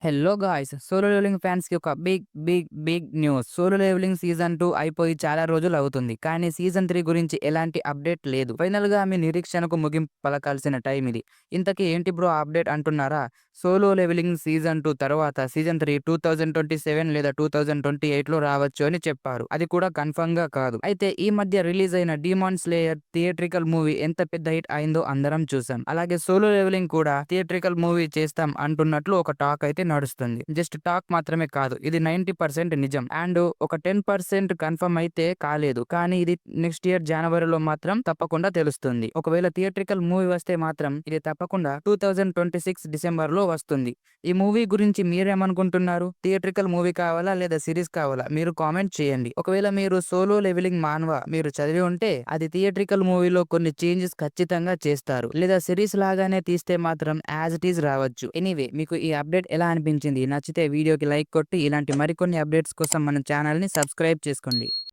Hello guys! Solo leveling ఫ్యాన్స్‌కి ఒక big news. Solo leveling season 2 అయిపోయి చాలా రోజులవుతుంది. కానీ సీజన్ 3 గురించి ఎలాంటి అప్డేట్ లేదు. ఫైనల్‌గా మీ నిరీక్షణకు ముగింపు పలకాల్సిన టైం ఇది. ఇంతకీ ఏంటి బ్రో ఆ అప్డేట్ అంటున్నారా? సోలో లెవెలింగ్ సీజన్ 2 తర్వాత సీజన్ 3 2027 లేదా 2028లో రావచ్చు అని చెప్పారు. అది కూడా కన్ఫర్మ్‌గా కాదు. అయితే ఈ మధ్య రిలీజ్ అయిన 'డీమాన్ స్లేయర్' థియేట్రికల్ మూవీ ఎంత పెద్ద హిట్ అయిందో అందరం చూసాం. అలాగే సోలో లెవెలింగ్ కూడా థియేట్రికల్ మూవీ చేస్తాం అంటున్నట్లు ఒక టాక్ అయితే నడుస్తుంది. జస్ట్ టాక్ మాత్రమే కాదు. ఇది 90% నిజం. అండ్ ఒక 10% కన్ఫర్మ్ అయితే కాలేదు. కానీ ఇది నెక్స్ట్ ఇయర్ జనవరిలో మాత్రం తప్పకుండా తెలుస్తుంది. ఒకవేళ థియేట్రికల్ మూవీ వస్తే మాత్రం ఇది తప్పకుండా 2026 డిసెంబర్‌లో వస్తుంది. ఈ మూవీ గురించి మీరేమనుకుంటున్నారు? థియేట్రికల్ మూవీ కావాలా? లేదా సిరీస్ కావాలా? మీరు కామెంట్ చేయండి. ఒకవేళ మీరు సోలో లెవెలింగ్ మాన్‌వా మీరు చదివి ఉంటే అది థియేట్రికల్ మూవీలో కొన్ని చేంజెస్ ఖచ్చితంగా చేస్తారు. లేదా సిరీస్ లాగానే తీస్తే మాత్రం యాజ్ ఇట్ ఈజ్ రావచ్చు. ఎనీవే మీకు ఈ అప్డేట్ ఎలా అనిపించింది? నచ్చితే వీడియోకి లైక్ కొట్టి ఇలాంటి మరికొన్ని అప్డేట్స్ కోసం మన ఛానల్‌ని సబ్స్క్రైబ్ చేసుకోండి.